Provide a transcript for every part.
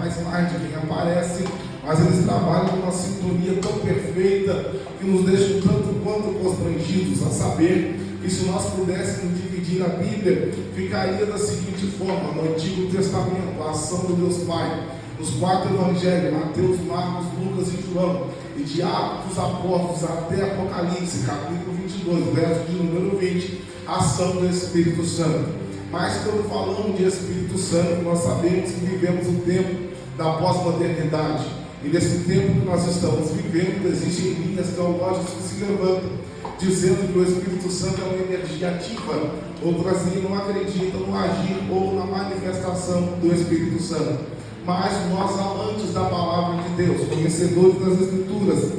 faz mais de quem aparece, mas eles trabalham numa sintonia tão perfeita que nos deixam tanto quanto constrangidos a saber que se nós pudéssemos dividir a Bíblia, ficaria da seguinte forma: no Antigo Testamento, a ação do Deus Pai, nos 4 evangelhos, Mateus, Marcos, Lucas e João, e de Atos dos Apóstolos até Apocalipse, capítulo 22, verso de número 20, a ação do Espírito Santo. Mas quando falamos de Espírito Santo, nós sabemos que vivemos o tempo da pós-modernidade, e nesse tempo que nós estamos vivendo, existem linhas teológicas que se levantam dizendo que o Espírito Santo é uma energia ativa. Outras não acreditam no agir ou na manifestação do Espírito Santo. Mas nós, amantes da palavra de Deus, conhecedores das Escrituras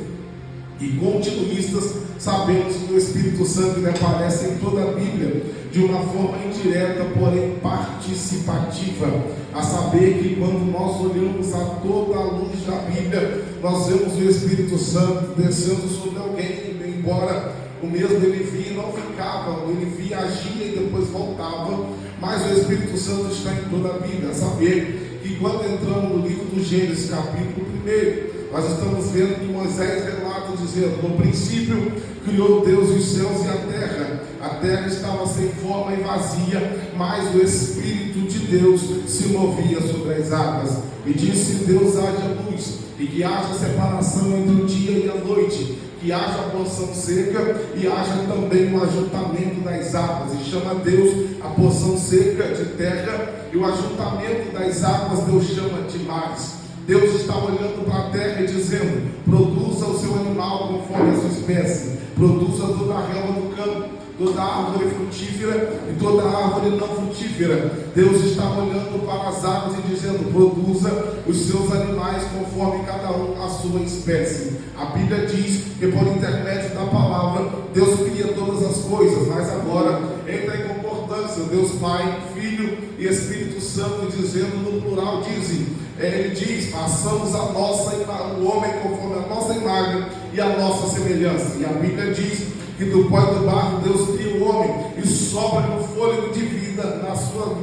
e continuistas, sabemos que o Espírito Santo ele aparece em toda a Bíblia de uma forma indireta, porém participativa. A saber que quando nós olhamos a toda a luz da Bíblia, nós vemos o Espírito Santo descendo sobre alguém, embora o mesmo ele via e não ficava, ele via, agia e depois voltava, mas o Espírito Santo está em toda a Bíblia. A saber que quando entramos no livro do Gênesis, capítulo 1, nós estamos vendo que Moisés relata dizendo: no princípio criou Deus os céus e a terra estava sem forma e vazia, mas o Espírito de Deus se movia sobre as águas. E disse Deus: haja luz, e que haja separação entre o dia e a noite, que haja porção seca e haja também o ajuntamento das águas. E chama Deus a porção seca de terra e o ajuntamento das águas Deus chama de mares. Deus está olhando para a terra e dizendo: produza o seu animal conforme a sua espécie, produza toda a relva do campo, toda árvore frutífera e toda árvore não frutífera. Deus está olhando para as águas e dizendo: produza os seus animais conforme cada um a sua espécie. A Bíblia diz que por intermédio da palavra Deus cria todas as coisas, mas agora entra em concordância Deus Pai, Filho e Espírito Santo, dizendo no plural, ele diz: façamos o homem conforme a nossa imagem e a nossa semelhança. E a Bíblia diz que do pó e do barro Deus cria o homem e sopra no fôlego de vida nas suas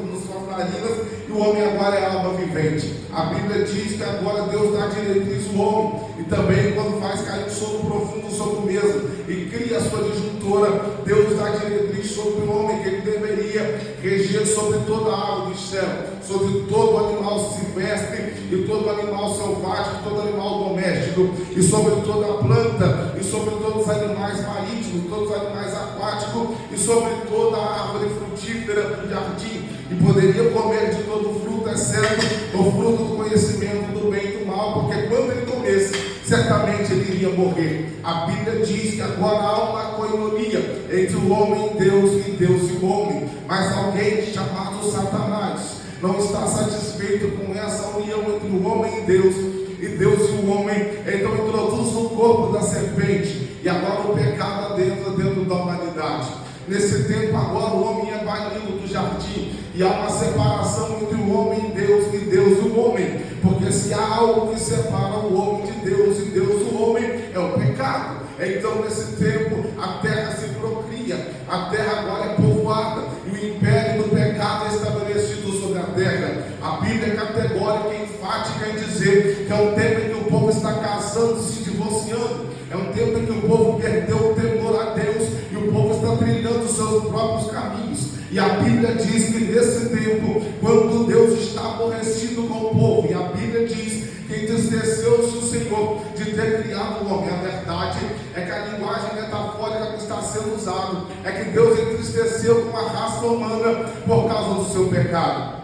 narinas, e o homem agora é alma vivente. A Bíblia diz que agora Deus dá diretriz ao homem, e também quando faz cair um sono profundo sobre o mesmo e cria a sua disjuntora, Deus dá diretriz sobre o homem, que ele deveria reger sobre toda a ave do céu, sobre todo animal silvestre e todo animal selvático, todo animal doméstico, e sobre toda a planta, e sobre todos os animais marítimos, todos os animais aquáticos, e sobre toda a árvore frutífera do jardim, e poderia comer de todo o fruto, exceto o fruto do conhecimento do bem e do mal, porque quando ele comesse, certamente ele iria morrer. A Bíblia diz que agora há uma coinonia entre o homem e Deus e o homem, mas alguém chamado Satanás não está satisfeito com essa união entre o homem e Deus e o homem, então introduz o corpo da serpente, e agora o pecado adentra dentro da humanidade. Nesse tempo agora o homem é banido do jardim, e há uma separação entre o homem e Deus e o homem, porque se há algo que separa o homem de Deus e o homem, é o pecado. Então nesse tempo a terra se procria, a terra agora é povoada, e o império do pecado é estabelecido sobre a terra. A Bíblia é categórica e enfática em dizer que é um tempo em que o povo está casando, se divorciando, é um tempo em que o povo perdeu o temor a Deus e o povo está trilhando os seus próprios caminhos. E a Bíblia diz que nesse tempo, quando Deus está aborrecido com o povo, e a Bíblia diz que entristeceu-se o Senhor de ter criado o homem. A verdade é que a linguagem metafórica que está sendo usada é que Deus entristeceu com a raça humana por causa do seu pecado.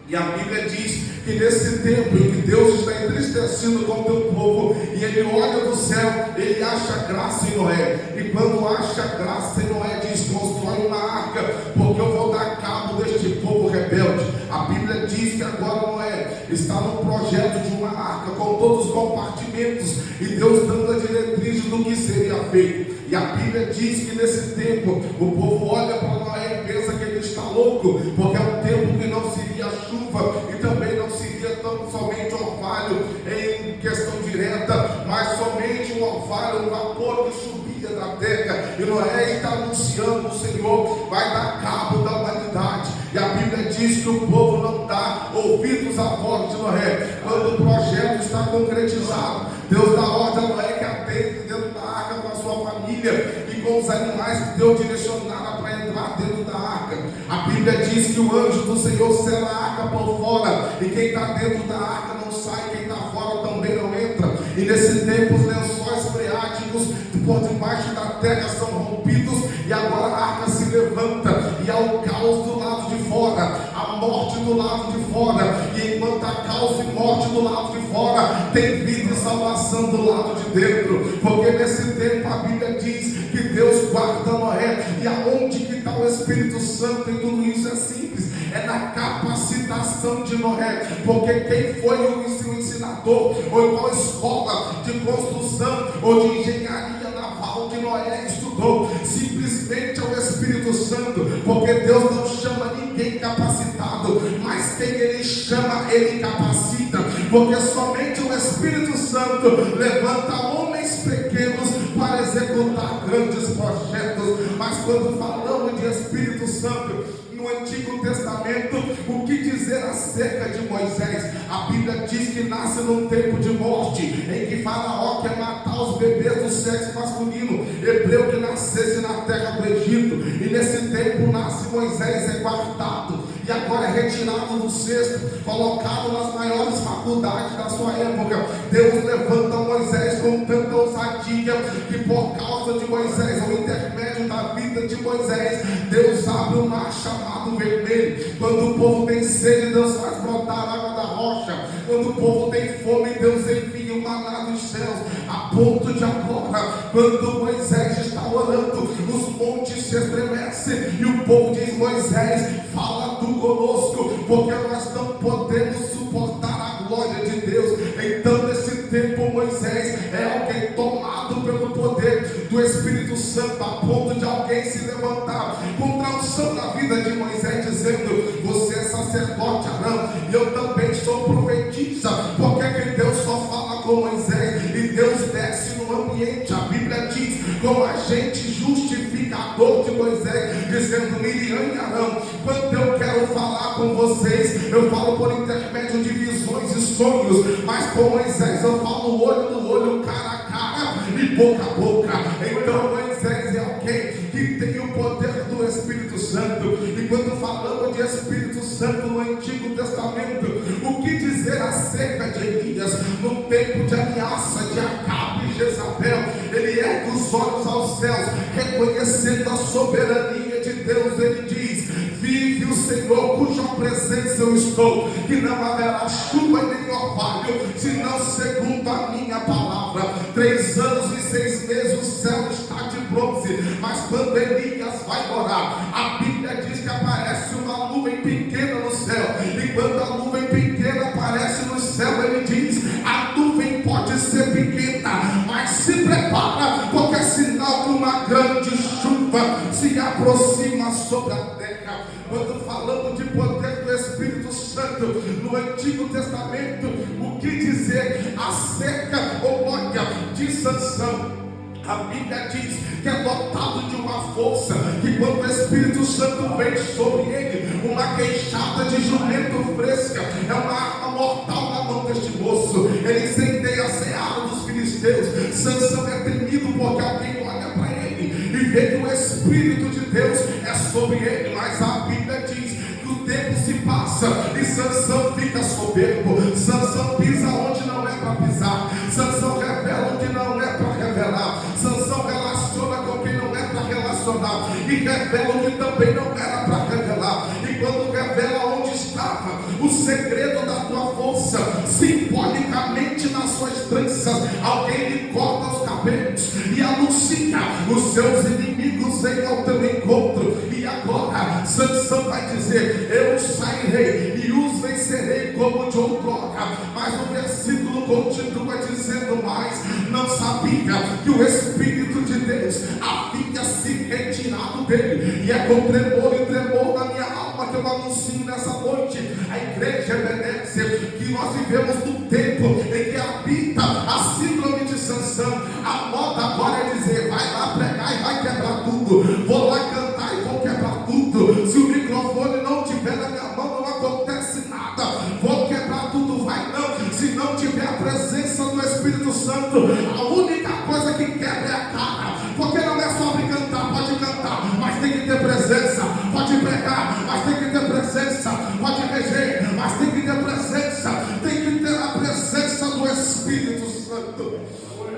E a Bíblia diz que nesse tempo em que Deus está entristecido com o teu povo, e ele olha do céu, ele acha graça em Noé, e quando acha graça em Noé, diz: constrói uma arca, porque eu vou dar cabo deste povo rebelde. A Bíblia diz que agora Noé está num projeto de uma arca com todos os compartimentos, e Deus dando a diretriz do que seria feito. E a Bíblia diz que nesse tempo o povo olha para Noé e pensa que ele está louco, porque é um tempo que não se via chuva e também não se via tão somente orvalho em questão direta, mas somente um orvalho, um vapor que subia da terra. E Noé está anunciando: o Senhor vai dar cabo da humanidade. E a Bíblia diz que o povo não dá ouvidos à voz de Noé. Quando concretizado. Deus dá ordem a Noé que adentre dentro da arca com a sua família e com os animais que Deus direcionara para entrar dentro da arca. A Bíblia diz que o anjo do Senhor sela a arca por fora, e quem está dentro da arca não sai, quem está fora também não entra. E nesse tempo os lençóis freáticos por debaixo da terra são rompidos, e agora a arca se levanta, e há o caos do lado de fora, a morte do lado de fora, e enquanto há caos e morte do lado de fora, tem vida e salvação do lado de dentro, porque nesse tempo a Bíblia diz que Deus guarda Noé. E aonde que está o Espírito Santo em tudo isso? É simples, é na capacitação de Noé, porque quem foi o ensinador, ou em qual escola de construção ou de engenharia naval que Noé estudou? Simplesmente é o Espírito Santo, porque Deus não chama ninguém capacitado, mas quem Ele chama, Ele capacita, porque somente o Espírito Santo levanta homens pequenos para executar grandes projetos. Mas quando falamos de Espírito Santo no Antigo Testamento, o que dizer acerca de Moisés? A Bíblia diz que nasce num tempo de morte, em que Faraó quer matar os bebês do sexo masculino, hebreu que nascesse na terra do Egito, e nesse tempo nasce Moisés, é guardado, e agora é retirado do cesto, colocado nas maiores faculdades da sua época. Deus levanta Moisés com tanta ousadia, que por causa de Moisés, ao intermédio da vida de Moisés, Deus abre o mar chamado Vermelho. Quando o povo tem sede, Deus faz brotar água da rocha. Quando o povo tem fome, Deus envia o maná dos céus. A ponto de agora, quando Moisés está orando, os montes se estremecem, e o povo diz: Moisés, fala tu conosco, porque nós não podemos suportar a glória de Deus. Então nesse tempo Moisés é alguém tomado pelo poder do Espírito Santo, a ponto de alguém se levantar contra a unção da vida de Moisés, dizendo: você é sacerdote, Arão, e eu também sou profetisa. Porque que Deus só fala com Moisés e Deus desce no ambiente? A Bíblia diz, como agente justificador de Moisés, dizendo: Miriam e Arão, quando eu quero falar com vocês, eu falo por intermédio de visões e sonhos, mas com Moisés eu falo olho no olho, cara a cara e boca a boca. Então Moisés é alguém que tem o poder do Espírito Santo. E quando falamos de Espírito Santo no Antigo Testamento, o que dizer acerca de Elias no tempo de ameaça de Acabe e Jezabel? Ele ergue os olhos aos céus, reconhecendo a soberania de Deus. Ele diz: vive o Senhor, cuja presença eu estou, que não haverá chuva nem orvalho, senão segundo a minha palavra. 3 anos e 6 meses o céu está de bronze, mas quando Elias vai orar, a Bíblia diz que aparece uma nuvem pequena no céu, e quando a nuvem pequena aparece no céu, ele diz: a nuvem pode ser pequena, mas se prepara, porque é sinal que uma grande chuva se aproxima sobre a terra. Quando falamos de poder do Espírito Santo no Antigo Testamento, o que dizer acerca, de Sansão? A Bíblia diz que é dotado de uma força, que quando o Espírito Santo vem sobre ele, uma queixada de jumento fresca é uma arma mortal na mão deste moço. Ele incendeia a seara dos filisteus. Sansão é temido porque alguém olha para ele e vê que o Espírito de Deus é sobre ele. Mas a Bíblia diz que o tempo se passa e Sansão fica soberbo. Sansão pisa onde não é para pisar. Sansão revela onde não é para revelar. Sansão relaciona com quem não é para relacionar, e revela o que também não era para revelar. E quando revela onde estava o segredo da tua força, simbolicamente nas suas tranças, alguém lhe corta os cabelos e anuncia: os seus inimigos vêm ao teu encontro. E agora Sansão vai dizer: eu sairei e os vencerei como de outrora. Mas o versículo continua dizendo mais: não sabia que o Espírito de Deus havia se retirado dele. E é com tremor e tremor na minha alma que eu anuncio nessa noite a igreja Ebenezer, que nós vivemos no tempo em que habita a síndrome de Sansão. A moda agora é dizer: vai lá pregar e vai quebrar tudo, vou lá cantar e vou quebrar tudo. Se o microfone não tiver na minha mão, não acontece nada, vou quebrar tudo. Vai não, se não tiver a presença Santo, a única coisa que quebra é a cara, porque não é só me cantar, pode cantar, mas tem que ter presença, pode pregar, mas tem que ter presença, pode reger, mas tem que ter presença, tem que ter a presença do Espírito Santo.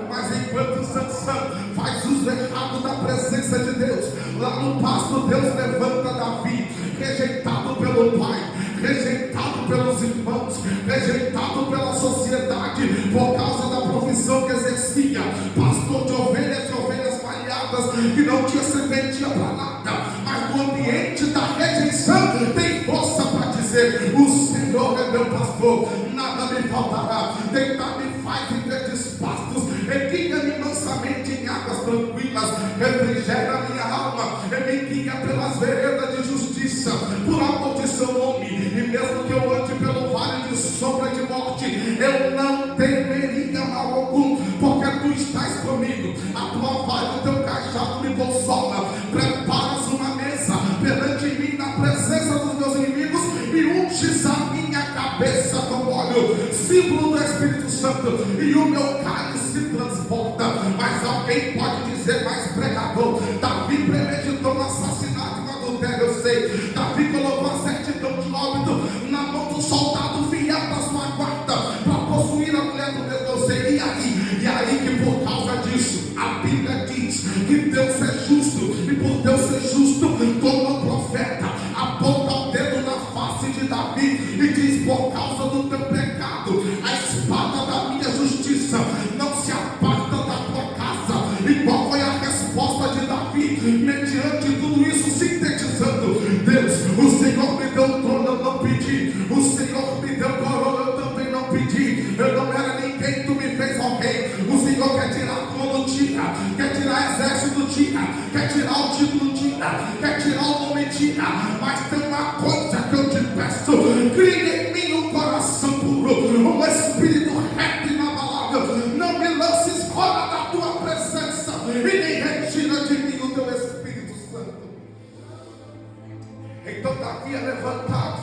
Mas enquanto Sansão faz uso errado da presença de Deus, lá no pasto Deus levanta Davi, rejeitado pelo pai, rejeitado pelos irmãos, rejeitado pela sociedade, por causa da profissão que exercia, pastor de ovelhas e ovelhas malhadas, que não tinha serventia para nada, mas no ambiente da rejeição tem força para dizer: o Senhor é meu pastor, nada me faltará, deitar-me faz em verdes pastos, guia-me mansamente em águas tranquilas, refrigera minha alma, me guia pelas veredas de justiça, por amor de seu nome. E mesmo que eu ande pelo vale de sombra de morte, eu não temeria mal algum, porque tu estás comigo, a tua vara e o teu cajado me consola. Preparas uma mesa perante mim na presença dos meus inimigos, e unges a minha cabeça com óleo, símbolo do Espírito Santo, e o meu cálice se transporta. Mas alguém pode dizer, mais pregador, Davi premeditou um assassinato e um adultério, eu sei. Davi colocou a certidão de óbito na mão do soldado fiel da sua guarda, para possuir a mulher do Deus, eu sei. E aí que por causa disso, a Bíblia diz que Deus é justo, e por Deus ser justo, toma o profeta, aponta o dedo na face de Davi e diz: por causa do teu pecado, a espada da minha justiça não se aparta da tua casa. E qual foi a resposta de Davi? Mediante tudo isso, sintetizando: Deus, o Senhor me deu um trono, eu não pedi. O Senhor me deu coroa, eu também não pedi. Eu não era ninguém, tu me fez alguém. O Senhor quer tirar trono, tira. Quer tirar exército, tira. Quer tirar o título, tira. Quer tirar o nome, tira. Mas tem uma coisa que eu te peço: cria em mim um coração puro, um espírito reto e inabalável. Não me lances fora da tua presença, e nem retira de mim o teu Espírito Santo. Então Davi é levantado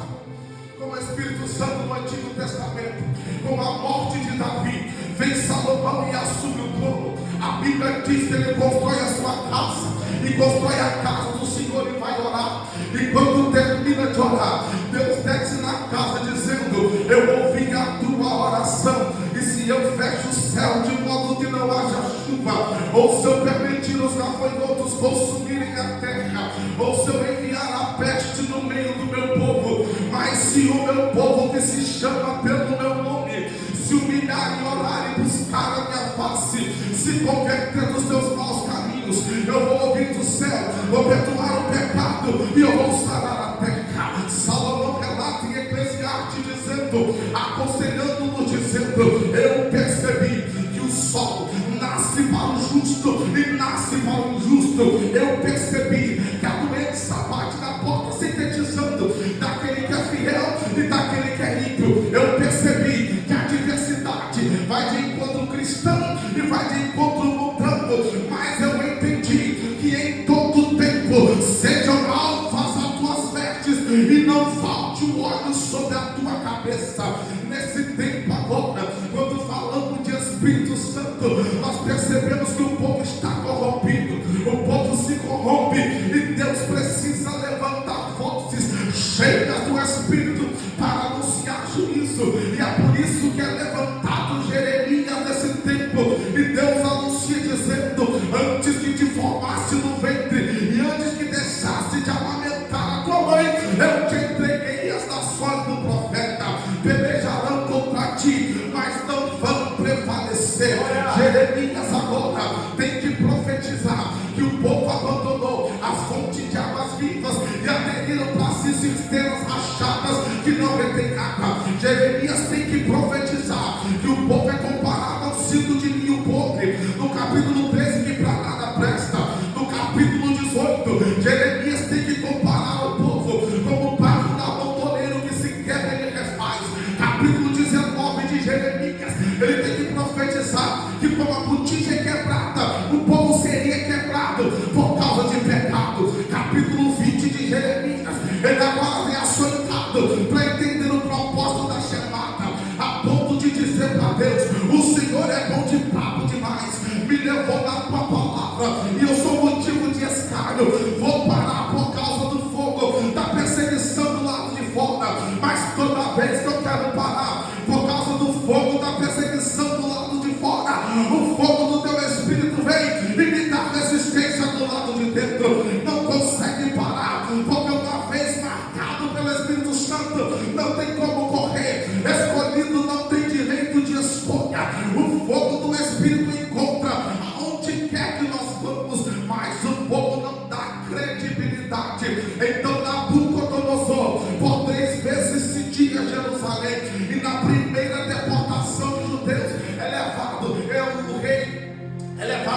como Espírito Santo no Antigo Testamento. Com a morte de Davi, vem Salomão e assume o trono. A Bíblia diz que ele constrói a sua casa, e constrói a casa do Senhor, e vai orar. E quando termina de orar, Deus desce na casa dizendo: eu ouvi a tua oração, e se eu fecho o céu de modo que não haja chuva, ou se eu permitir os gafanhotos consumirem a terra, ou se eu enviar a peste no meio do meu povo, mas se o meu povo que se chama pelo meu nome se humilhar e orar e buscar a minha face, se converter dos seus maus caminhos, eu vou ouvir do céu, vou perdoar o pecado e eu vou sarar a terra. Salomão relata em Eclesiastes dizendo, aconselhando-nos dizendo: eu percebi que o sol nasce para o justo e nasce para o injusto. Eu percebi que a doença bate na porta, sintetizando, daquele que é fiel e daquele que é ímpio. Eu percebi que a diversidade vai de encontro cristão e vai de encontro mundano, mas eu entendi que em todo tempo sejam alvas as tuas vestes e não falte o óleo sobre a tua cabeça. Nesse tempo agora, quando falamos de Espírito Santo, nós percebemos que o povo está corrompido, o povo se corrompe, e Deus precisa levantar vozes cheias do Espírito para anunciar juízo. E é por isso que é levantado Jeremias nesse tempo, e Deus anuncia dizendo: antes que te formasse no ventre e antes que deixasse de amamentar a tua mãe, eu te entreguei as nações do profeta. Pelejarão contra ti, mas não vão prevalecer. Jeremias agora tem que profetizar que o povo abandonou a fonte de águas vivas e aderiram para si cisternas rachadas que não retém água. Jeremias tem que profetizar que o povo é comparado ao cinto de linho podre. No capítulo 13, que para nada presta. No capítulo 18, Jeremias tem que comparar o povo como barro da montoneiro que se quebra e refaz. Capítulo 19 de Jeremias, ele tem que profetizar que como a botija é quebrada, o povo seria quebrado por causa de pecado. Capítulo 20 de Jeremias, ele agora vem açoitado para entender o propósito da chamada, a ponto de dizer para Deus: o Senhor é bom de papo,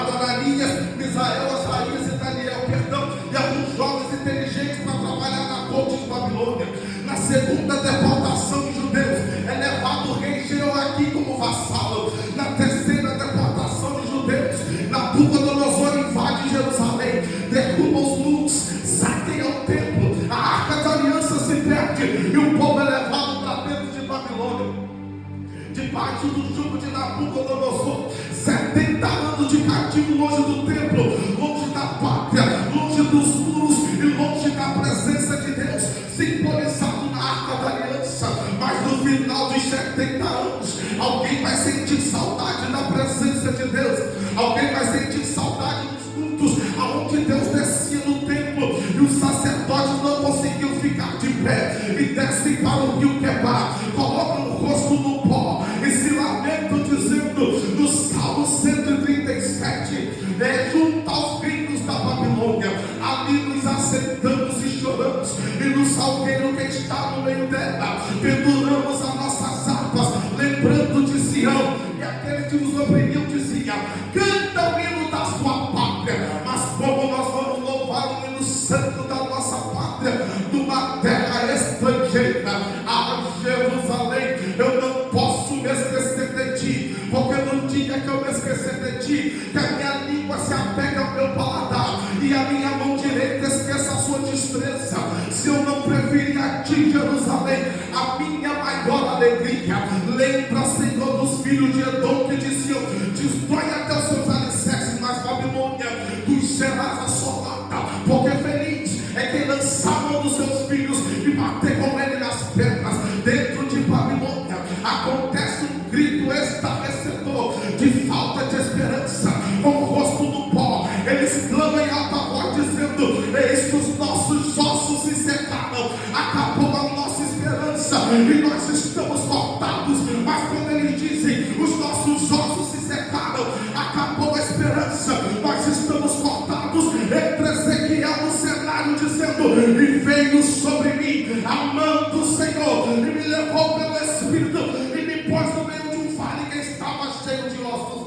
levado Ananias, Misael, Azarias e Daniel, e alguns jovens inteligentes para trabalhar na corte de Babilônia. Na segunda deportação de judeus, é levado o rei Jeoaquim como vassalo. Na terceira deportação de judeus, Nabucodonosor invade Jerusalém, derruba os muros, saqueia o templo, a arca da aliança se perde e o povo é levado para dentro de Babilônia, debaixo do jugo de Nabucodonosor. 70 anos de cativo, longe do templo, longe da pátria, longe dos muros e longe da presença de Deus, simbolizado na arca da aliança. Mas no final dos 70 anos, alguém vai sentir saudade da presença de Deus, alguém vai sentir saudade dos cultos, aonde Deus descia no templo e os sacerdotes não conseguiam ficar de pé e descem para o rio Quebar, colocam o rosto no pó e se lamentam, dizendo no Salmo 137, junto aos reinos da Babilônia, ali nos assentamos e choramos, e no salgueiro que está no meio dela penduramos as nossas harpas, lembrando de Sião. E aqueles que nos oprimiam diziam: canta o hino da sua pátria. Mas como nós vamos louvar o hino santo da nossa pátria numa terra estrangeira? Ah, Jerusalém, eu não posso me esquecer de ti, porque no dia que eu me esquecer de ti, que a minha língua se apega ao meu paladar e a minha mão direita esqueça a sua destreza, se eu não preferir a ti, Jerusalém, a minha maior alegria. Lembra, Senhor, dos filhos de Edom que diziam: destrói até os seus alicerces, mas Babilônia tu serás assolada, porque feliz é quem lançar a mão dos seus filhos e bater com ele nas pernas. Dentro de Babilônia acontece um grito estarrecedor de falta de esperança, com o rosto no pó, eles clamam em alta voz dizendo: eis que os nossos ossos se secaram, acabou a nossa esperança e nós estamos cortados. Mas quando eles dizem: os nossos ossos se secaram, acabou a esperança, nós estamos cortados, entra Ezequiel no cenário dizendo: e veio sobre mim a mão do Senhor e me levou pelo Espírito e me pôs no meio de um vale que estava cheio de ossos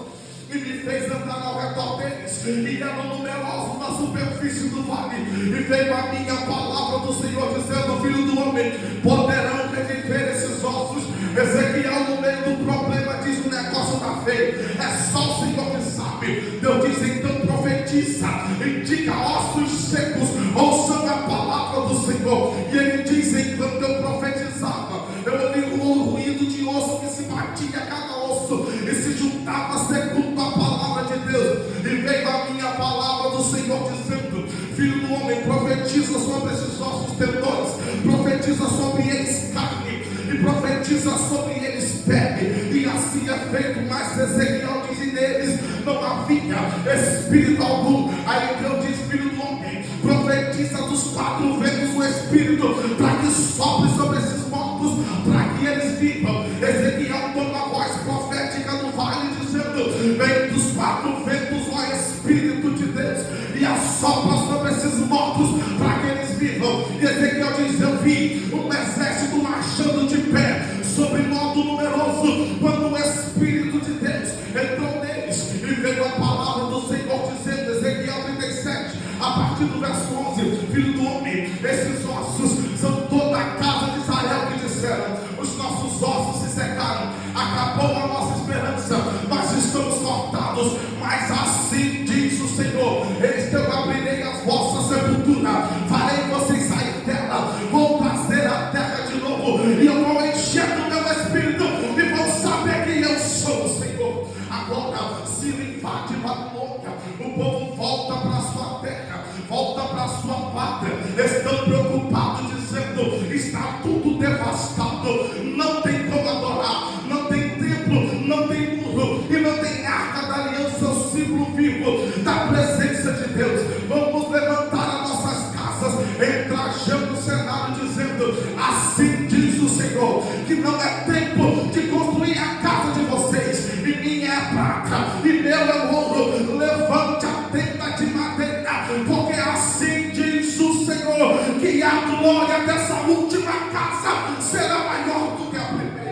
e me fez andar ao redor deles, e eram numerosos na superfície do vale. E veio a minha palavra do Senhor dizendo: filho do homem, poderão reviver esses ossos? Ezequiel, no meio do problema, diz: o negócio está feio, é só o Senhor que sabe. Deus diz: então profetiza, indica ossos secos, ouçam a palavra do Senhor. E ele diz: enquanto eu profetizava, eu ouvi um ruído de osso que se batia a cada osso e se juntava segundo a palavra de Deus. E veio a minha palavra do Senhor dizendo: filho do homem, profetiza sobre esses ossos tendões, profetiza sobre eles carne e profetiza sobre eles pele. E assim é feito. Mas Ezequiel diz: e neles não havia espírito algum. Aí Deus diz: filho do homem, profetiza dos quatro ventos o Espírito, para que sopre sobre esses mortos, para que eles vivam. Ezequiel toma a voz profética no vale dizendo: vem dos quatro ventos, ó Espírito de Deus, e assopra sobre esses mortos, para que eles vivam. E Ezequiel diz: eu vi um exército marchando de pé, sobre modo numeroso, quando o Espírito de Deus entrou neles. E veio a palavra do Senhor dizendo, Ezequiel 37, a partir do verso 11: filho do homem, esses ossos são toda a casa de Israel que disseram: os nossos ossos se secaram, acabou a nossa esperança, nós estamos cortados. Mas assim diz o Senhor: eis que eu abrirei as vossas sepulturas, farei vocês sair dela, vou trazer a terra de novo, e eu vou encher do meu Espírito, e vão saber que eu sou o Senhor. Agora Ciro invade Babilônia, o povo volta para a sua terra, volta para a sua pátria, estão preocupados dizendo: está tudo devastado, não tem como adorar, não tem templo, não tem muro e não tem arca da aliança, o símbolo vivo da presença de Deus. Vamos levantar as nossas casas, entrajando o cenário dizendo: assim diz o Senhor, que não é tempo de construir a casa de vocês, e minha é prata e meu é ouro, levante a tenda de madeira, porque assim diz o Senhor, que a glória dessa última casa será maior do que a primeira.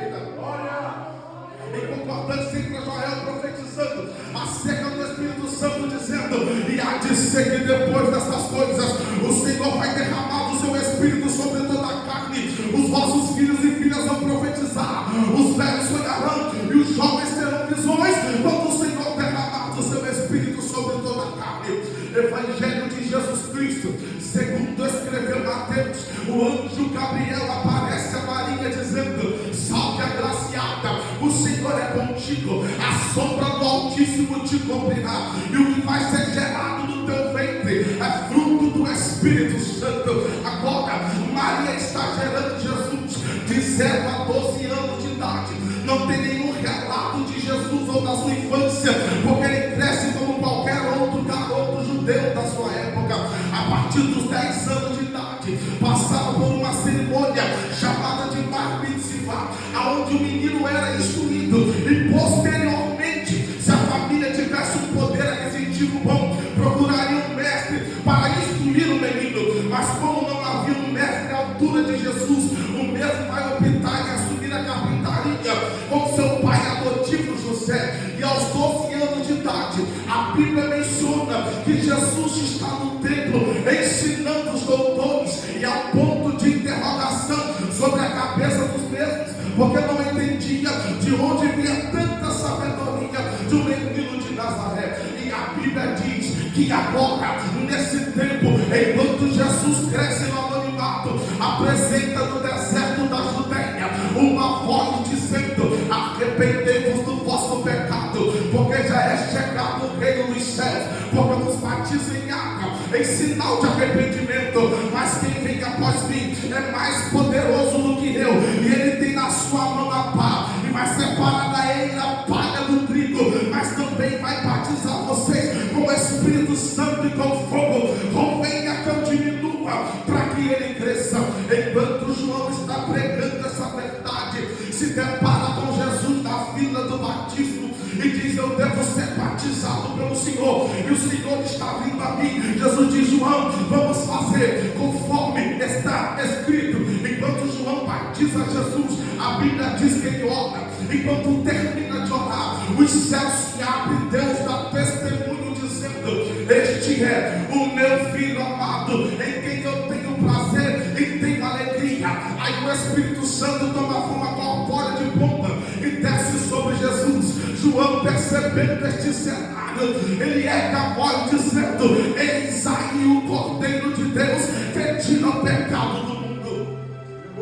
Em concordância com Joel profetizando acerca do Espírito Santo dizendo: e há de ser que depois dessas coisas o Senhor vai derramar do seu Espírito sobre toda a carne. Os vossos filhos e filhas vão profetizar, os velhos sonharão e os jovens terão visões, quando o Senhor derramar do seu Espírito sobre toda a carne. Evangelho de Jesus Cristo, segundo escreveu Mateus, o anjo Gabriel aparece a Maria dizendo: salve agraciada, o Senhor é contigo, a sombra do Altíssimo te cobrirá, e o que vai ser gerado no teu ventre é fruto do Espírito Santo. Agora Maria está gerando Jesus de 0 a 12 anos de idade. Não tem nenhum relato de Jesus ou da sua infância, porque ele cresce como qualquer outro garoto judeu da sua época. A partir dos 10 anos de idade, passaram por uma cerimônia chamada de Bar Mitzvah, aonde o menino era instruído, e posteriormente, se a família tivesse um poder aquisitivo bom, procuraria um mestre para instruir o menino. Mas como não havia um mestre à altura de Jesus, o mesmo vai optar em assumir a carpintaria com seu pai adotivo José. E aos 12 anos de idade, a Bíblia menciona que Jesus está no templo ensinando os doutores, e há um ponto de interrogação sobre a cabeça dos mesmos, porque não entendia de onde vinha tanta sabedoria de um menino de Nazaré. E a Bíblia diz que agora, nesse tempo, enquanto Jesus cresce no anonimato, apresenta no deserto da Judéia uma voz dizendo: arrependei-vos do vosso pecado, porque já é chegado o reino dos céus, porque nos batiza em água em sinal de arrependimento, mas quem vem após mim é mais poderoso do que eu, e ele tem na sua mão a pá, e vai separar da ele a palha do trigo, mas também vai batizar vocês com o Espírito Santo e com fogo. Convenha que eu diminua para que ele cresça. Enquanto João está pregando essa verdade, se depara com Jesus na fila do batismo e diz: eu devo ser batizado pelo Senhor, e o Senhor está vindo a mim. Jesus diz: João, vamos fazer conforme está escrito. Enquanto João batiza Jesus, a Bíblia diz que ele ora. Enquanto termina de orar, os céus se abrem, Deus dá testemunho dizendo: este é o meu filho amado, em quem eu tenho prazer e tenho alegria. Aí o Espírito Santo toma forma corpórea de pomba e desce sobre Jesus. João, percebendo este cenário, ele ergue a voz dizendo: eis aí o Cordeiro de Deus que tira o pecado do mundo.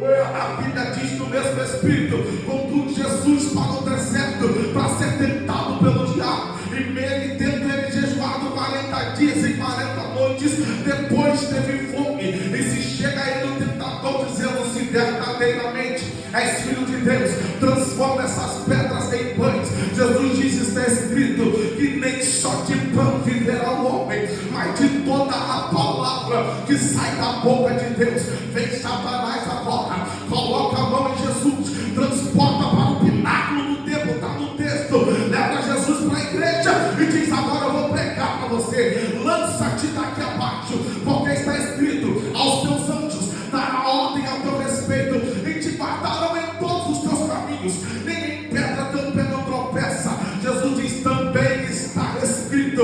A Bíblia diz que o mesmo Espírito conduz Jesus para o deserto para ser tentado pelo diabo, e nele, tendo ele jejuado 40 dias e 40 noites, depois teve fome, e se chega a ele o tentador dizendo: se verdadeiramente és filho de Deus, transforma essas pedras em pães. Jesus diz: está escrito que nem só de pão viverá o homem, mas de toda a palavra que sai da boca de Deus. Vem Satanás agora, coloca a mão em Jesus, transporta para o pináculo do templo, está no texto, leva Jesus para a igreja e diz: agora eu vou pregar para você, lança-te daqui abaixo, porque está escrito: aos teus anjos dará ordem ao teu respeito, e te guardarão em todos os teus caminhos, nem em pedra teu pé não tropeça. Jesus diz: também está escrito: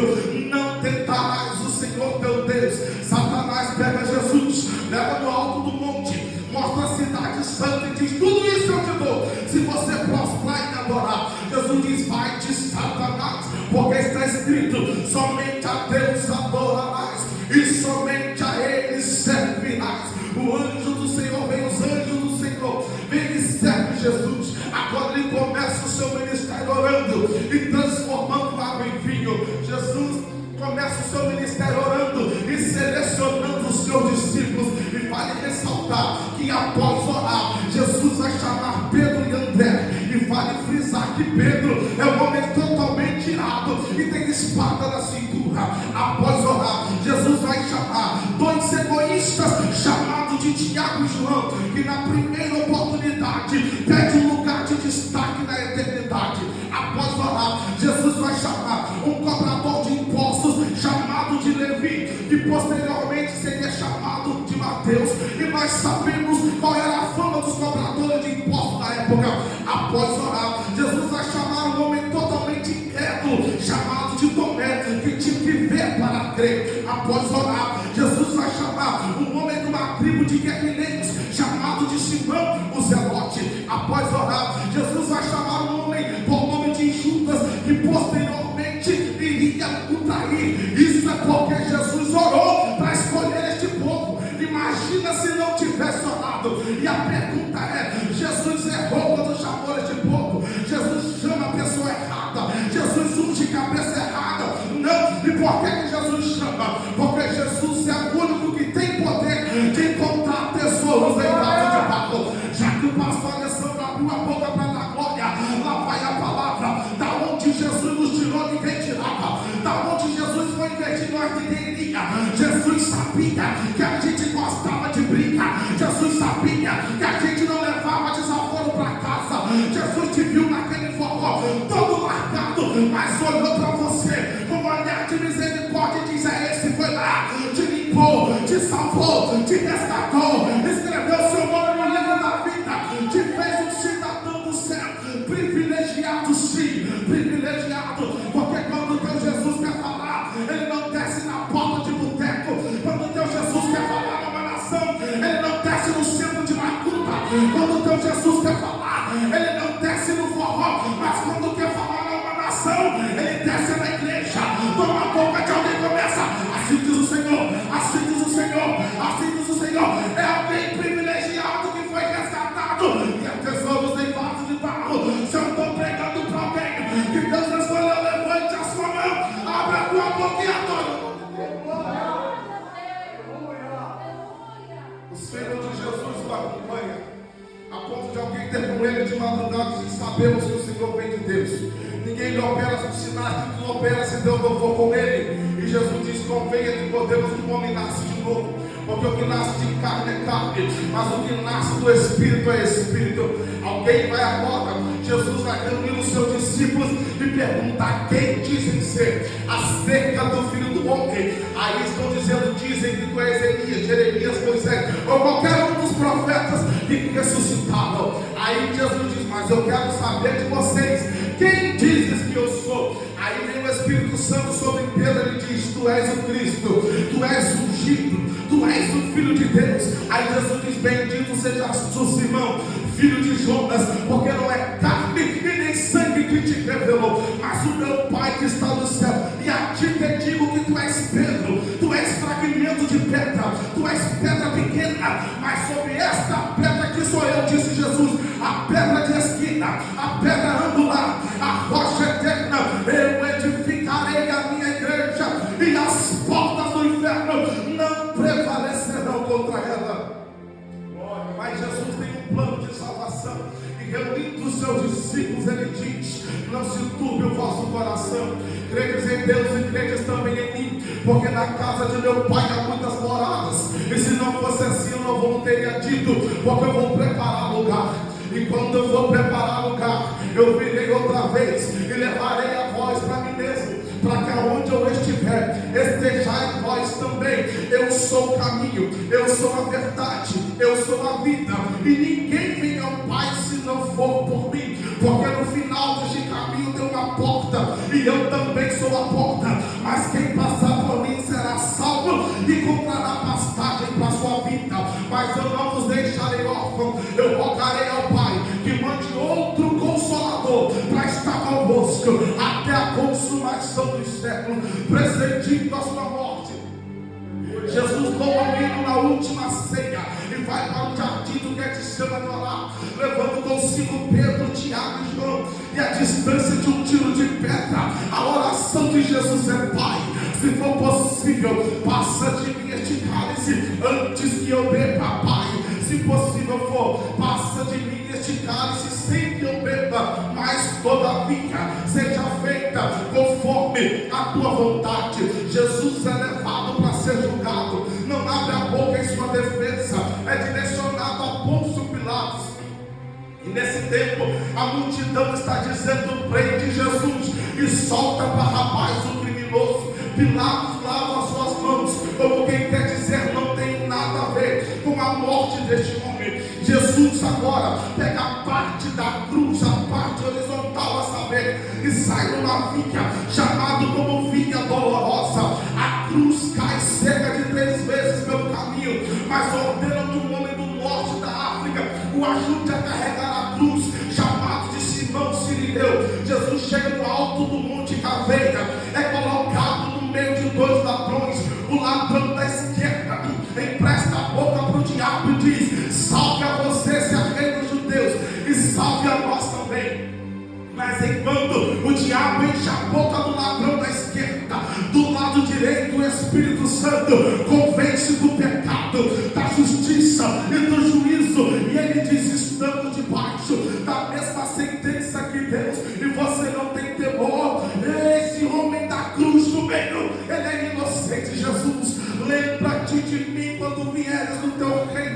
não tentarás o Senhor teu Deus. Satanás pega Jesus, leva no alto do monte, mostra a cidade santa e diz: tudo isso eu te dou, se você prostrar e me adorar. Jesus diz: vai-te, Satanás, porque está escrito: somente a Deus adorarás e somente a Ele servirás. O anjo do Senhor vem, os anjos do Senhor vem e serve Jesus. Agora ele começa o seu ministério orando e transformando água em vinho. Jesus começa o seu ministério orando e selecionando os seus discípulos. E vale ressaltar que após orar, Jesus vai chamar Pedro e André. E vale frisar que Pedro é um homem totalmente irado e tem espada na cintura. Após orar, Jesus vai chamar dois egoístas chamados de Tiago e João, que na primeira oportunidade pede um lugar de destaque na eternidade. Após orar, Jesus vai chamar um cobrador de impostos chamado de Levi, que posteriormente seria chamado de Mateus, e nós sabemos qual era a fama dos cobradores de impostos na época. Após orar, Jesus vai chamar um homem totalmente incrédulo chamado de Tomé, Jesus nos tirou, ninguém tirava. Da onde Jesus foi invertido, nós ninguém iria. Jesus sabia que a gente gostava de briga. Jesus sabia que a gente não levava desaforo para casa. Jesus te viu naquele forró, todo largado, mas olhou para você com um olhar de misericórdia e diz: é esse, foi lá, te limpou, te salvou, te resgatou, escreveu seu nome no livro da vida, te fez um cidadão do céu. Privilegiado, sim, privilegiado, porque quando teu Jesus quer falar, ele não desce na porta de boteco. Quando teu Jesus quer falar numa nação, ele não desce no centro de macumba. Quando teu Jesus quer falar, ele não desce no forró, mas quando quer falar numa nação, ele desce na igreja. Toma a boca de alguém, começa: assim diz o Senhor, assim diz o Senhor, assim diz o Senhor. É alguém privilegiado que foi resgatado e é tesouros em vasos de barro. Se eu estou pregando para alguém que Deus escolheu, levante a sua mão, abra a tua boca e adore. O Senhor de Jesus o acompanha, a ponto de alguém ter com ele de madrugada e sabemos que o Senhor vem de Deus. Ninguém lhe opera os sinais que tu opera se Deus não for com ele. E Jesus diz: convenha de Deus que o homem nasce de novo. Porque o que nasce de carne é carne, mas o que nasce do Espírito é Espírito. Alguém vai agora, Jesus vai reunir os seus discípulos e perguntar: quem dizem ser acerca do Filho do Homem? Aí estão dizendo: dizem que tu és Elias, Jeremias, Moisés, ou qualquer um dos profetas que ressuscitaram. Aí Jesus diz: mas eu quero saber de vocês, quem dizes que eu sou? Aí vem o Espírito Santo sobre Pedro e diz: tu és o Cristo, tu és ungido, tu és o Filho de Deus. Aí Jesus diz: bendito sejas tu, Simão, filho de Jonas, porque não é carne e nem sangue que te revelou, mas o meu Pai que está no céu. E a ti te digo que tu és Pedro, tu és fragmento de pedra, tu és pedra pequena, mas sobre esta pedra que sou eu, disse Jesus, a pedra de esquina, a pedra angular, a rocha eterna, eu edificarei a minha igreja, e as portas do inferno não prevalecerão contra ela. Mas Jesus tem um plano de salvação, e reunindo os seus discípulos, ele diz: não se turbe o vosso coração, credes em Deus e credes também em mim, porque na casa de meu Pai há muitas moradas, e se não fosse assim eu não teria dito, porque eu vou preparar lugar. E quando eu vou preparar lugar, eu virei outra vez e levarei a vós para mim mesmo, para que aonde eu estiver, estejais vós também. Eu sou o caminho, eu sou a verdade, eu sou a vida, e ninguém vem ao Pai se não for por mim, porque no final deste caminho tem uma porta, e eu também sou a porta, mas quem passar por mim será salvo e comprará pastagem para a sua vida. Mas eu não vos deixarei órfãos, eu rogarei ao Pai que mande outro Consolador para estar convosco até a consumação dos séculos, precedindo a sua morte. Jesus louva o menino na última ceia e vai para o jardim do Getsemane orar, levando consigo Pedro, Tiago e João, e a distância de um tiro de pedra, a oração de Jesus é: Pai, se for possível, passa de mim este cálice antes que eu beba. Pai, se possível for, passa de mim este cálice sem que eu beba, mas todavia seja feita conforme a tua vontade. Jesus é levado para ser julgado, não abre a boca em sua defesa, é direcionado a Pôncio Pilatos. E nesse tempo a multidão está dizendo: prende Jesus e solta Barrabás, o criminoso. Pilatos lava as suas mãos, como quem quer dizer: não tem nada a ver com a morte deste homem. Jesus agora pega a parte da cruz, a parte horizontal, a saber, e sai numa vinha, chamado como vinha dolorosa. A cruz cai cerca de 3 vezes pelo caminho, mas ordena que um homem do norte da África o ajude a carregar a cruz, chamado de Simão Cirineu. Jesus chega no alto do Monte Caveira, é colocado no meio de 2 ladrões. O ladrão da esquerda empresta a boca para o diabo e diz: salve a você, se é rei dos judeus, e salve a nós também. Mas enquanto o diabo enche a boca do ladrão da esquerda, do lado direito o Espírito Santo convence do pecado, da justiça e do juízo, e ele diz: estamos debaixo da mesma sentença que Deus, e você não tem temor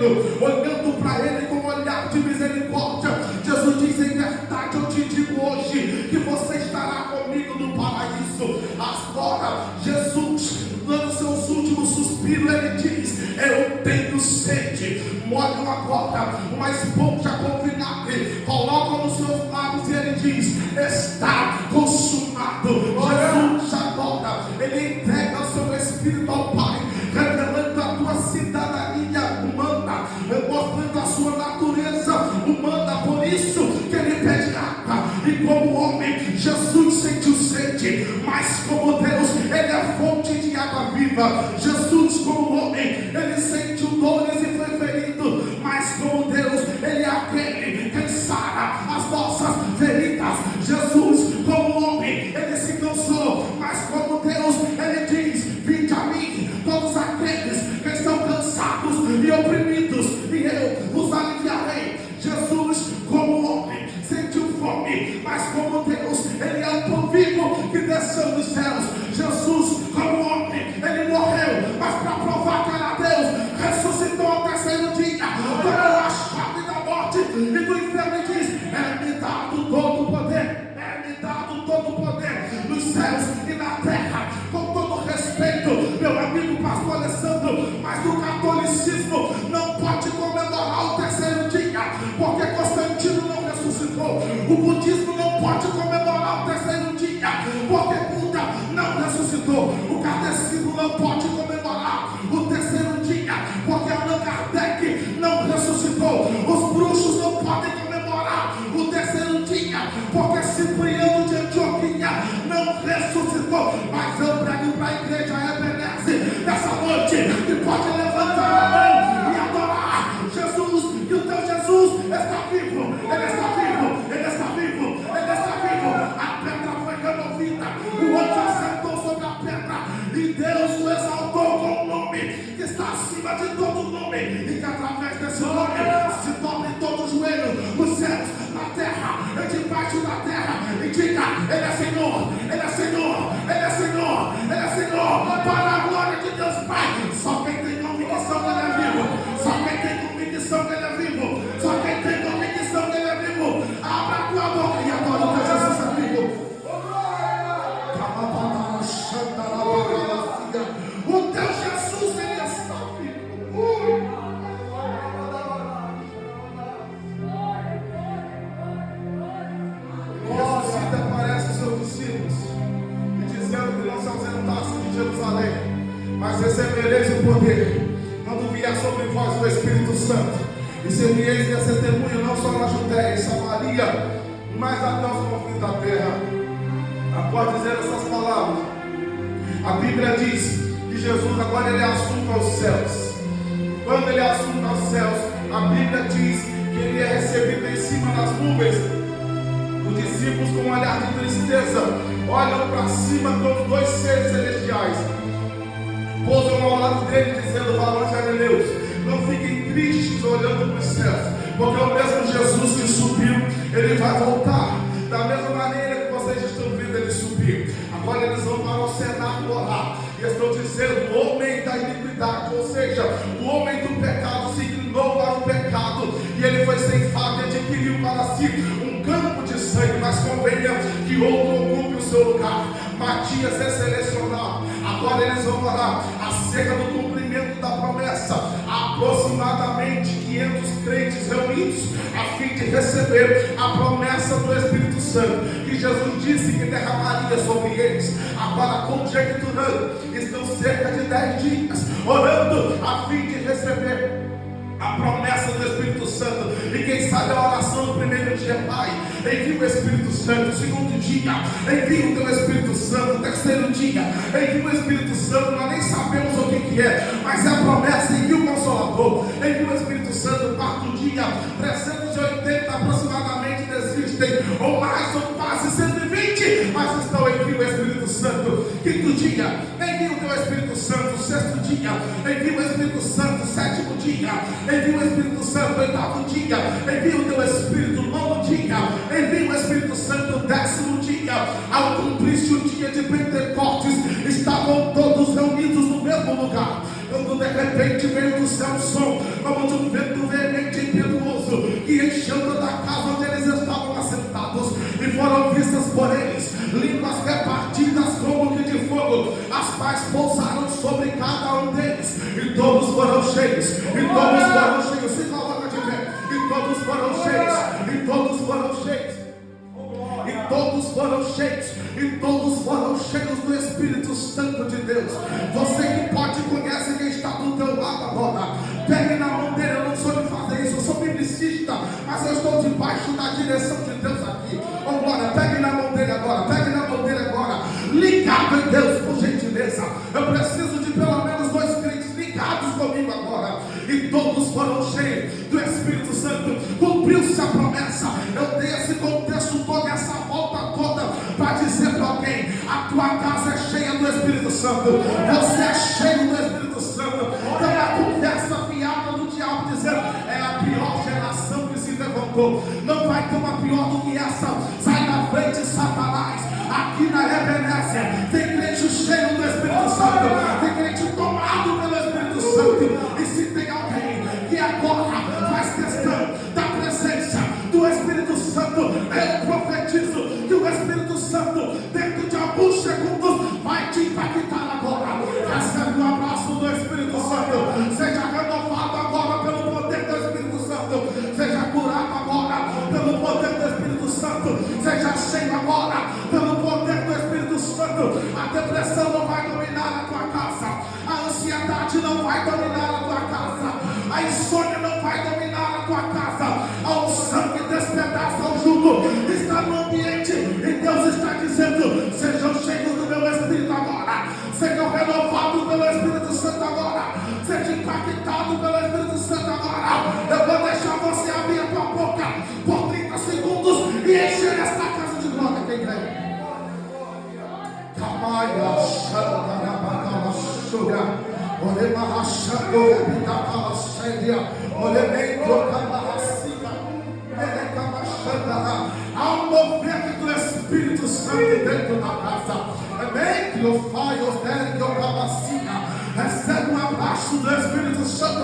sofrendo, olhando para Ele com um olhar de misericórdia. Jesus diz: em verdade eu te digo hoje que você estará comigo no paraíso. Agora Jesus, dando seus últimos suspiros, Ele diz: eu tenho sede. Molham agora uma esponja com vinagre, colocam nos seus lábios e Ele diz: está consumado. Jesus agora, Ele entrega o seu Espírito ao Pai, revelando a tua cidadania humana, mostrando a sua natureza humana. Por isso que Ele pede água, e como homem Jesus sentiu sede, mas como Deus Ele é fonte de água viva. Jesus como homem Ele sentiu dores e foi ferido, mas como Deus Ele é aquele que sara as nossas feridas. Jesus como homem Ele se cansou, mas como Deus Ele diz: vinde a mim todos aqueles que estão cansados e oprimidos, e eu vos aliviarei. Jesus como homem sentiu fome, mas como Deus Ele é o pão vivo que desceu dos céus. Jesus como homem Ele morreu, mas para provar que era Deus, ressuscitou ao terceiro dia, tomou a chave da morte e do inferno, e diz: é-me dado todo o poder, é-me dado todo o poder nos céus e na terra. Com todo respeito, meu amigo pastor Alessandro, mas o catolicismo não pode comemorar o terceiro dia, porque Constantino não ressuscitou. O budismo não pode comemorar o terceiro dia, porque Buda não ressuscitou. O catecismo não pode comemorar o terceiro dia, porque Allan Kardec não ressuscitou. Os bruxos não podem comemorar o terceiro dia, porque Cipriano de Antioquia não ressuscitou. Mas eu prego para a igreja Ebenezer nessa noite, que pode levantar a mão e adorar Jesus, que o teu Jesus está vivo. Ele está vivo, Ele está vivo, Ele está vivo. A pedra foi removida, o anjo assentou sobre a pedra, e Deus o exaltou com um nome que está acima de todo nome, e que através desse nome se dobre todo o joelho nos céus, na terra e debaixo da terra, e diga: Ele é Senhor, Ele é Senhor, Ele é Senhor, Ele é Senhor, para a glória de Deus Pai. Só quem tem convicção que Ele é vivo, só quem tem convicção que Ele é vivo, só quem tem convicção que Ele é vivo, abra a tua boca e adora o teu Jesus é vivo. O teu Jesus, Ele está vivo. Ressuscita, aparece os seus discípulos e dizendo que não se ausentassem de Jerusalém, mas recebereis o poder quando vier sobre vós o Espírito Santo, e seríeis minhas testemunhas não só na Judéia e Samaria, mas até os confins da terra. Após dizer essas palavras, a Bíblia diz que Jesus agora Ele é assunto aos céus. Quando Ele é assunto aos céus, a Bíblia diz que Ele é recebido em cima das nuvens. Os discípulos, com um olhar de tristeza, olham para cima como dois seres celestiais, pousam ao lado dele, dizendo: varões galileus, não fiquem tristes olhando para os céus, porque o mesmo Jesus que subiu, Ele vai voltar. Da mesma maneira que vocês estão vendo Ele subir, agora eles vão para o cenáculo orar, e estão dizendo: o homem da iniquidade, ou seja, o homem do pecado, se inclinou para o pecado, e ele foi ceifado e adquiriu para si um campo de sangue, mas convenha que outro ocupe o seu lugar. Matias é selecionado. Agora eles vão orar acerca do cumprimento da promessa. Há aproximadamente 500 crentes reunidos a fim de receber a promessa do Espírito Santo, que Jesus disse que derramaria sobre eles. Agora, conjecturando, estão cerca de 10 dias orando a fim de receber a promessa do Espírito Santo. E quem sabe a oração do primeiro dia: Pai, envia o Espírito Santo. Segundo dia, envia o teu Espírito Santo. Terceiro dia, envia o Espírito Santo. Nós nem sabemos o que é, mas é a promessa: envia o Consolador, envia o Espírito Santo. Quarto dia, 380 aproximadamente desistem, ou mais, ou quase 120, mas estão, envia o Espírito Santo. Quinto dia, envia o teu Espírito Santo. Sexto dia, envia o Espírito Santo. Sétimo dia, envia o Espírito Santo. Oitavo dia, envia o teu Espírito. Nono dia, envia o Espírito Santo. Décimo dia, ao cumprir-se o dia de Pentecostes, estavam todos reunidos no mesmo lugar, quando de repente veio do Samson, como de um vento veemente e impetuoso, que encheu toda a casa onde eles estavam assentados, e foram vistas por eles línguas repartidas como que de fogo, as quais pousaram sobre cada um deles, e todos foram cheios, e todos foram cheios, se coloca de pé, e todos foram cheios, e todos foram cheios, e todos foram cheios, e todos foram cheios do Espírito Santo de Deus. Você que pode conhece quem está do teu lado agora, pegue na mão dele. Eu não sou de fazer isso, eu sou biblicista, mas eu estou debaixo da direção de Deus aqui. Oh glória, pegue na mão dele agora, pegue na mão dele agora, ligado em Deus, por gentileza. Eu preciso de pelo menos 2 crentes ligados comigo agora. E todos foram cheios do Espírito Santo, cumpriu-se a promessa. Eu dei esse contexto todo, essa volta toda, para dizer para alguém: a tua casa é cheia do Espírito Santo, você é cheio do Espírito Santo. Então a conversa fiada do diabo dizendo: é a pior geração que se levantou, não vai ter uma pior do que essa. Sai da frente, Satanás. Aqui na Ebenezer tem crente cheio do Espírito Santo, tem crente tomado pelo Espírito Santo. E se tem alguém que agora faz questão da presença do Espírito Santo, eu profetizo que o Espírito Santo, dentro de alguns segundos, vai te impactar agora. Recebe um abraço do Espírito Santo, seja renovado agora pelo poder do Espírito Santo, seja curado agora pelo poder do Espírito Santo, seja cheio agora pelo poder do Espírito Santo. A depressão não vai dominar a tua casa, a ansiedade não vai dominar a tua casa, a insônia não vai dominar a tua casa. A unção que despedaça o jugo está no ambiente, e Deus está dizendo: sejam cheios do meu Espírito agora, sejam renovados pelo Espírito Santo agora, sejam impactados pelo Espírito Santo agora. Eu vou deixar você abrir a tua boca por 30 segundos e encher esta casa de glória. Quem crê? Camaia, Santa, Rabacala, Suga, Olema, Rachando, Repitacala, Sênia, Olemento, Camarracica, Perecama, Xanda. Há um movimento do Espírito Santo dentro da casa. Amém? Que o Pai, os dele, que o Camarracica. Recebe um abraço do Espírito Santo.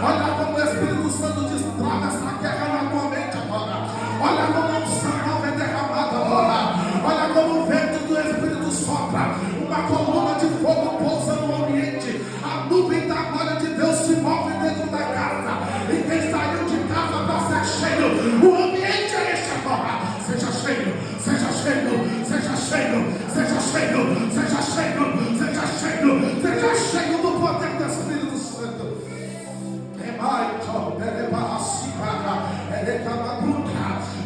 Olha como o Espírito Santo destrava essa guerra na tua mente agora. Olha como a unção nova é derramada agora. Olha como o vento do Espírito sopra. Uma coluna de fogo pousa no ambiente. A nuvem da glória de Deus se move dentro da casa. E quem saiu de casa para ser cheio, o ambiente é este agora. Seja cheio, seja cheio, seja cheio, seja cheio, seja cheio, seja cheio, seja cheio do poder do Espírito Santo.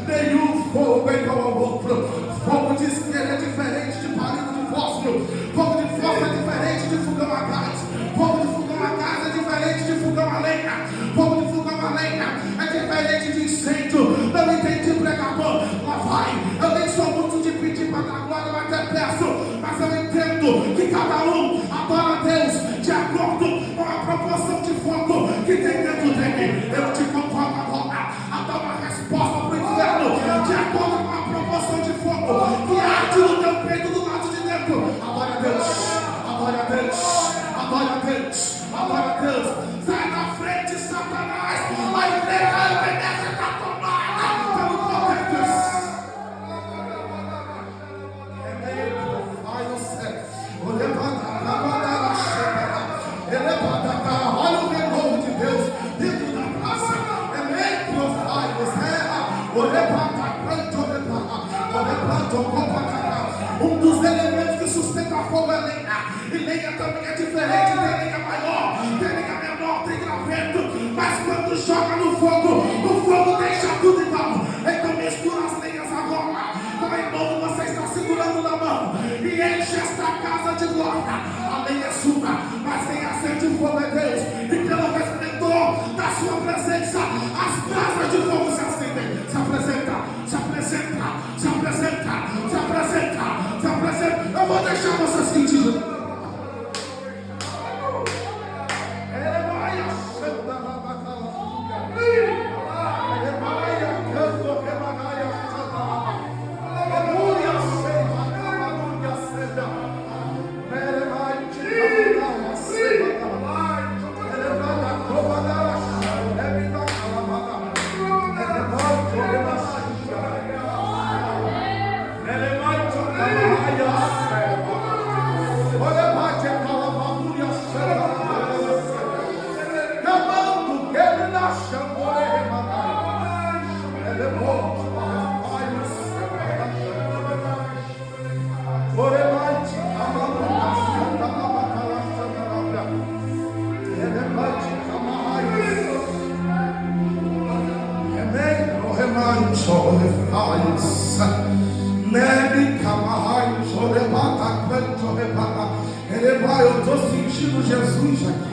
Nenhum fogo é igual ao outro. Fogo de isqueiro é diferente de palito de fósforo. Fogo de fósforo é diferente de fogão a gás. Fogo de fogão a gás é diferente de fogão a lenha. Fogo de fogão a lenha é diferente de incêndio. Não entendi, pregador. Lá vai. Eu nem sou muito de pedir para dar glória, mas até peço. Mas eu entendo que cada um adora a Deus de acordo com a proporção de fogo que tem dentro dele. Eu te convoco agora a dar uma resposta para o inferno de acordo com a proporção de fogo que arde no teu peito do lado de dentro. Adore a Deus, adore a Deus, adore a Deus, adore a Deus. Sai da frente, Satanás. A igreja está tomada pelo poder de Deus. Olha o renovo de Deus dentro da praça. Um dos elementos que sustenta fogo é lenha. E lenha também é diferente. Tem lenha maior, tem lenha menor, tem graveto. Mas quando joga no fogo, o fogo deixa tudo igual. Então mistura as lenhas agora. Com a irmão você está segurando na mão e enche esta casa de glória. A lenha é sua, mas quem acende o fogo é Deus. E pelo resplendor da sua presença, as brasas de fogo se acendem. Se apresenta, se apresenta, se apresenta, se apresenta, se apresenta. Eu vou deixar você sentir. Eu estou sentindo Jesus aqui.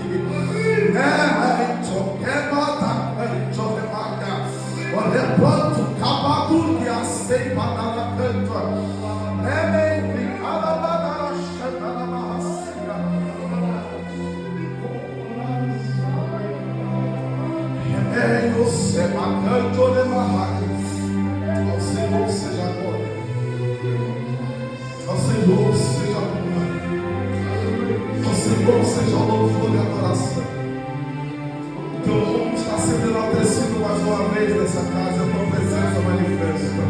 Ao Senhor seja glória, ao Senhor seja honra, ao Senhor seja louvor e adoração. O teu nome está sendo enaltecido mais uma vez nessa casa, a tua presença manifesta.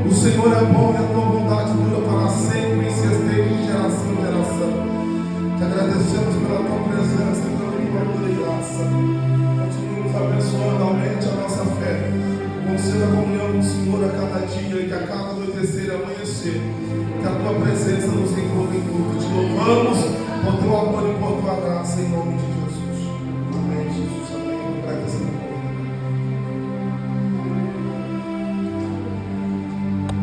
O Senhor é bom e a tua bondade dura para sempre e se estende de geração em geração. Te agradecemos pela tua presença, pela tua amor e graça. Continue nos abençoando, aumente a nossa fé. Conceda a comunhão com o Senhor a cada dia, que a cada anoitecer e amanhecer, que a tua presença nos envolva em tudo. Te louvamos por teu amor e por tua graça, em nome de Jesus.